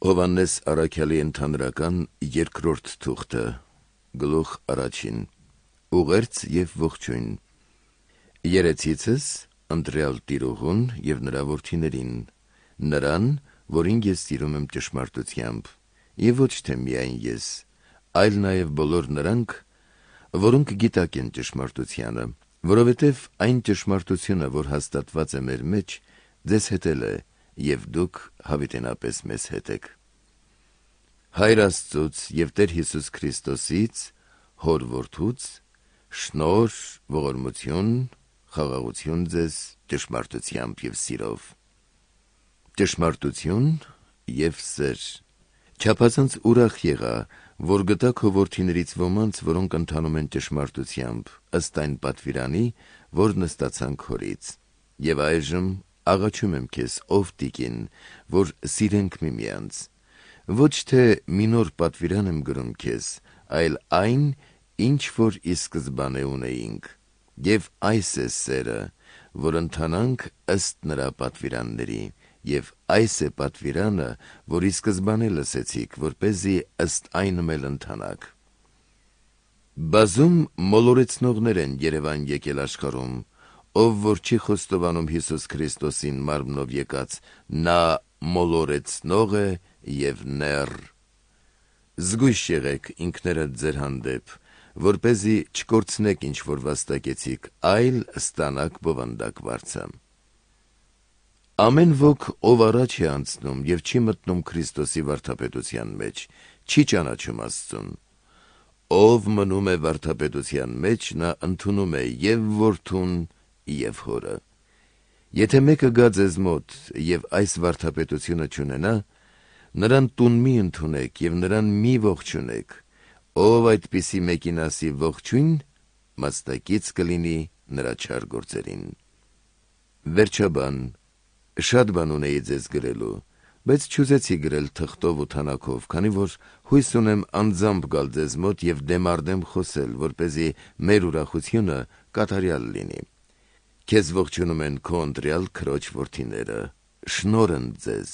Հովհաննես Առաքյալի ընդհանրական երկրորդ թուղթը, գլուխ առաջին, ուղերձ և ողջույն։ Երեցիցս ընտրյալ տիրուհուն և նրա որդիներին, նրան, որին ես սիրում եմ ճշմարտությամբ, և ոչ թե միայն ես, այլ նաև բոլոր նրանք, որոնք գիտակ են ճշմարտությանը, որովհետև այն ճշմարտությունը, որ հաստատված է մեր մեջ, ձեզ հետ է, և դուք հավիտենապես մեզ հետ եք։ Հայր Աստծուց և Տեր Հիսուս Քրիստոսից, հոր որդուց, շնորհ, ողորմություն, խաղաղություն ձեզ ճշմարտությամբ և սիրով։ Ճշմարտություն և սեր։ Չափազանց ուրախ եղա, որ գտա քո որդիներից ոմանց, որոնք ընթանում են ճշմարտությամբ, ըստ այն պատվիրանի, որ նստացանք հորից։ Եվ այժմ աղաչում եմ քեզ, ով տիկին, որ սիրենք միմյանց։ Ոչ թե մի նոր պատվիրան եմ գրում քեզ, այլ այն, ինչ որ ի սկզբանե ունեինք, և այս է սերը, որ ընթանանք ըստ նրա պատվիրանների, և այս է պատվիրանը, որ ի սկզբանե լսեցիք, որպեսզի ըստ այնմ էլ ընթանաք։ Բազում մոլորեցնողներ են երևան եկել աշխարհում, ով որ չի խոստովանում Հիսուս Քրիստոսին մարմնով եկած, նա մոլորեցնող է և նեռ։ Զգույշ եղեք ինքներդ ձեր հանդեպ, որպեսզի չկորցնեք ինչ որ վաստակեցիք, այլ ստանաք բովանդակ վարձը։ Ամեն ոք, ով առաջ է անցնում և չի մտնում Քրիստոսի վարդապետության մեջ, չի ճանաչում Աստծուն։ Ով մնում է վարդապետության մեջ, նա ընդունում է և որդուն, և հորը։ Եթե մեկը գա ձեզ մոտ և այս վարդապետությունը չունենա, նրան տուն մի ընդունեք և նրան մի ողջունեք։ Ով այդպիսի մեկին ասի ողջույն, մաստակից կլինի նրա չար գործերին։ Վերջաբան, շատ բան ունեի ձեզ գրելու, բայց չուզեցի գրել թղթով ու թանաքով, քանի որ հույս ունեմ անձամբ գալ ձեզ մոտ և դեմառդեմ խոսել, որպեսզի մեր ուրախությունը կատարյալ լինի։ Քեզ ողջունում են քո ընտրյալ քրոջ որդիները։ Շնորհ ընդ ձեզ։